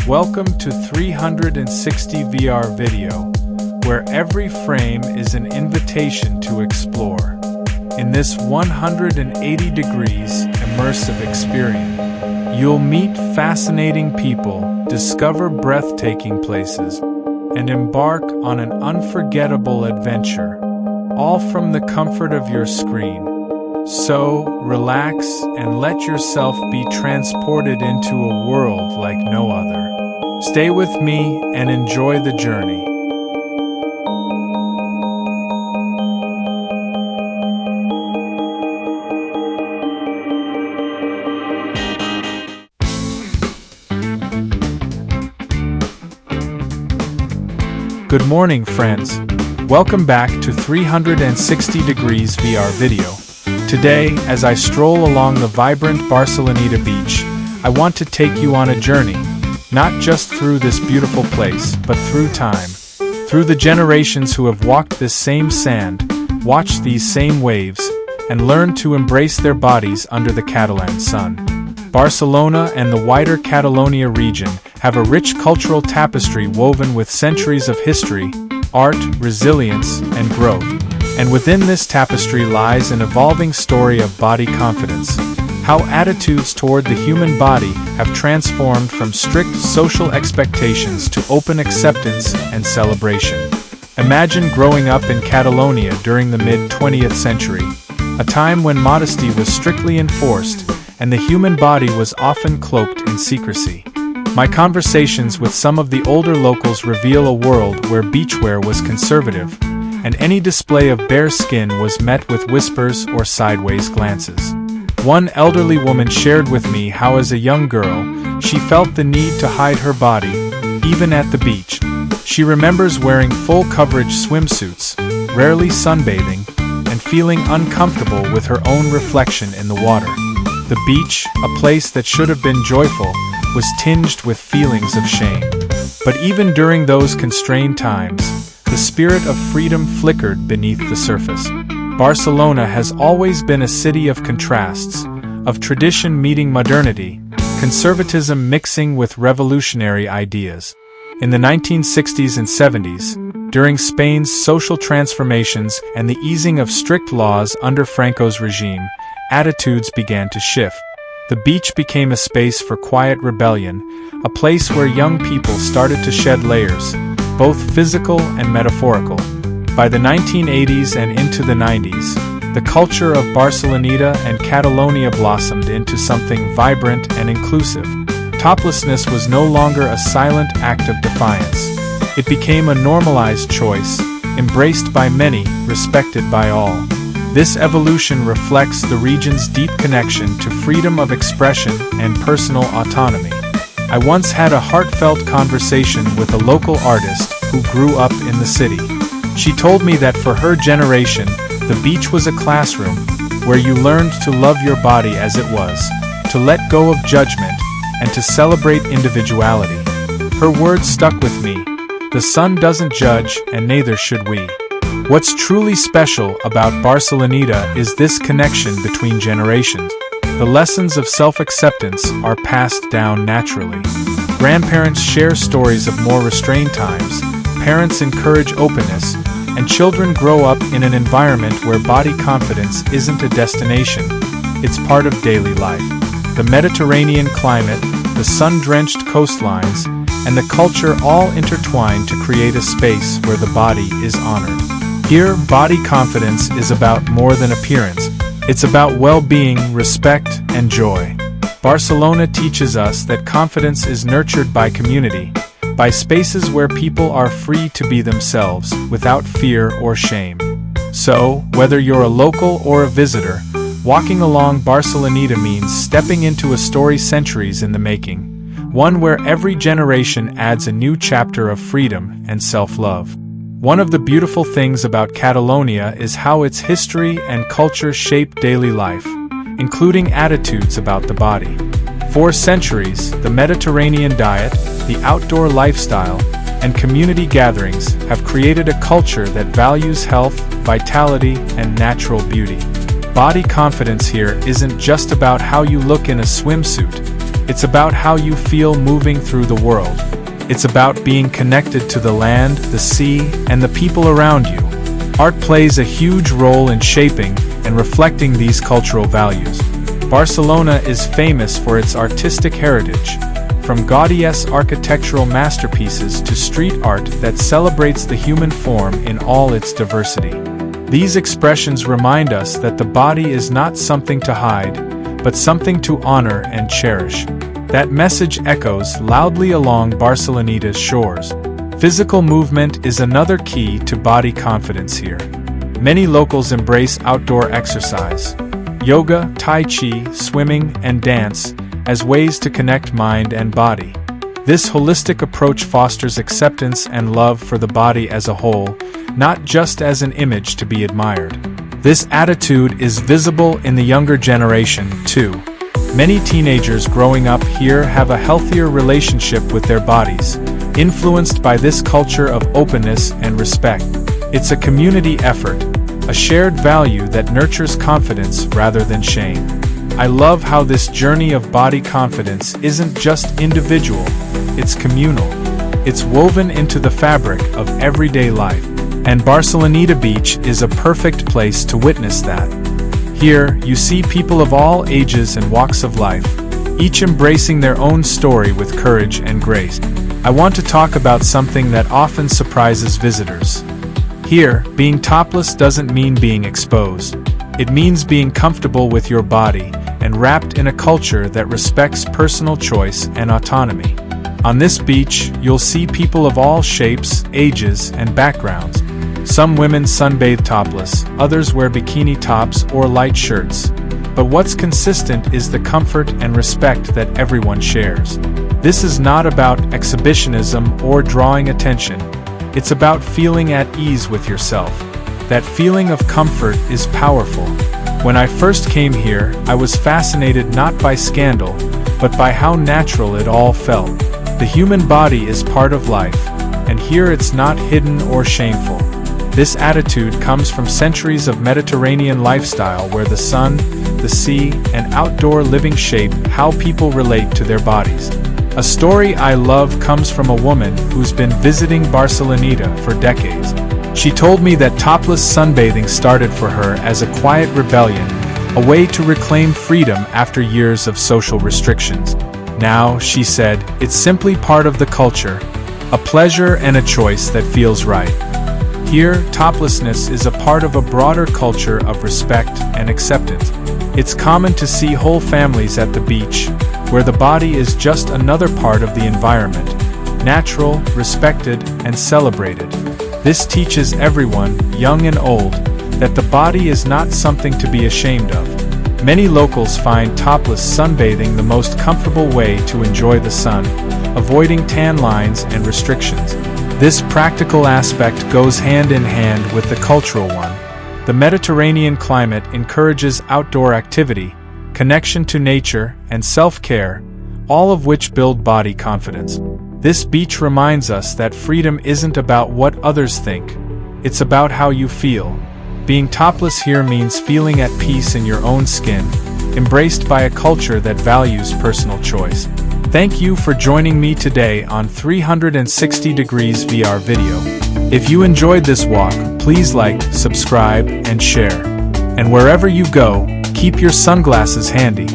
Welcome to 360 VR video, where every frame is an invitation to explore. In this 180 degrees immersive experience, you'll meet fascinating people, discover breathtaking places, and embark on an unforgettable adventure, all from the comfort of your screen. So, relax and let yourself be transported into a world like no other. Stay with me and enjoy the journey. Good morning, friends. Welcome back to 360 degrees VR video. Today, as I stroll along the vibrant Barceloneta Beach, I want to take you on a journey, not just through this beautiful place, but through time, through the generations who have walked this same sand, watched these same waves, and learned to embrace their bodies under the Catalan sun. Barcelona and the wider Catalonia region have a rich cultural tapestry woven with centuries of history, art, resilience, and growth. And within this tapestry lies an evolving story of body confidence, how attitudes toward the human body have transformed from strict social expectations to open acceptance and celebration. Imagine growing up in Catalonia during the mid-20th century, a time when modesty was strictly enforced and the human body was often cloaked in secrecy. My conversations with some of the older locals reveal a world where beachwear was conservative, and any display of bare skin was met with whispers or sideways glances. One elderly woman shared with me how as a young girl, she felt the need to hide her body, even at the beach. She remembers wearing full coverage swimsuits, rarely sunbathing, and feeling uncomfortable with her own reflection in the water. The beach, a place that should have been joyful, was tinged with feelings of shame. But even during those constrained times, the spirit of freedom flickered beneath the surface. Barcelona has always been a city of contrasts, of tradition meeting modernity, conservatism mixing with revolutionary ideas. In the 1960s and 70s, during Spain's social transformations and the easing of strict laws under Franco's regime, attitudes began to shift. The beach became a space for quiet rebellion, a place where young people started to shed layers, both physical and metaphorical. By the 1980s and into the 90s, the culture of Barceloneta and Catalonia blossomed into something vibrant and inclusive. Toplessness was no longer a silent act of defiance. It became a normalized choice, embraced by many, respected by all. This evolution reflects the region's deep connection to freedom of expression and personal autonomy. I once had a heartfelt conversation with a local artist who grew up in the city. She told me that for her generation, the beach was a classroom where you learned to love your body as it was, to let go of judgment, and to celebrate individuality. Her words stuck with me. The sun doesn't judge, and neither should we. What's truly special about Barceloneta is this connection between generations. The lessons of self-acceptance are passed down naturally. Grandparents share stories of more restrained times, parents encourage openness, and children grow up in an environment where body confidence isn't a destination, it's part of daily life. The Mediterranean climate, the sun-drenched coastlines, and the culture all intertwine to create a space where the body is honored. Here, body confidence is about more than appearance. It's about well-being, respect, and joy. Barcelona teaches us that confidence is nurtured by community, by spaces where people are free to be themselves, without fear or shame. So, whether you're a local or a visitor, walking along Barceloneta means stepping into a story centuries in the making, one where every generation adds a new chapter of freedom and self-love. One of the beautiful things about Catalonia is how its history and culture shape daily life, including attitudes about the body. For centuries, the Mediterranean diet, the outdoor lifestyle, and community gatherings have created a culture that values health, vitality, and natural beauty. Body confidence here isn't just about how you look in a swimsuit. It's about how you feel moving through the world. It's about being connected to the land, the sea, and the people around you. Art plays a huge role in shaping and reflecting these cultural values. Barcelona is famous for its artistic heritage, from Gaudí's architectural masterpieces to street art that celebrates the human form in all its diversity. These expressions remind us that the body is not something to hide, but something to honor and cherish. That message echoes loudly along Barceloneta's shores. Physical movement is another key to body confidence here. Many locals embrace outdoor exercise, yoga, tai chi, swimming, and dance as ways to connect mind and body. This holistic approach fosters acceptance and love for the body as a whole, not just as an image to be admired. This attitude is visible in the younger generation, too. Many teenagers growing up here have a healthier relationship with their bodies, influenced by this culture of openness and respect. It's a community effort, a shared value that nurtures confidence rather than shame. I love how this journey of body confidence isn't just individual, it's communal. It's woven into the fabric of everyday life, and Barceloneta Beach is a perfect place to witness that. Here, you see people of all ages and walks of life, each embracing their own story with courage and grace. I want to talk about something that often surprises visitors. Here, being topless doesn't mean being exposed. It means being comfortable with your body and wrapped in a culture that respects personal choice and autonomy. On this beach, you'll see people of all shapes, ages, and backgrounds. Some women sunbathe topless, others wear bikini tops or light shirts. But what's consistent is the comfort and respect that everyone shares. This is not about exhibitionism or drawing attention. It's about feeling at ease with yourself. That feeling of comfort is powerful. When I first came here, I was fascinated not by scandal, but by how natural it all felt. The human body is part of life, and here it's not hidden or shameful. This attitude comes from centuries of Mediterranean lifestyle where the sun, the sea, and outdoor living shape how people relate to their bodies. A story I love comes from a woman who's been visiting Barceloneta for decades. She told me that topless sunbathing started for her as a quiet rebellion, a way to reclaim freedom after years of social restrictions. Now, she said, it's simply part of the culture, a pleasure and a choice that feels right. Here, toplessness is a part of a broader culture of respect and acceptance. It's common to see whole families at the beach, where the body is just another part of the environment, natural, respected, and celebrated. This teaches everyone, young and old, that the body is not something to be ashamed of. Many locals find topless sunbathing the most comfortable way to enjoy the sun, avoiding tan lines and restrictions. This practical aspect goes hand in hand with the cultural one. The Mediterranean climate encourages outdoor activity, connection to nature, and self-care, all of which build body confidence. This beach reminds us that freedom isn't about what others think, it's about how you feel. Being topless here means feeling at peace in your own skin, embraced by a culture that values personal choice. Thank you for joining me today on 360 Degrees VR video. If you enjoyed this walk, please like, subscribe, and share. And wherever you go, keep your sunglasses handy.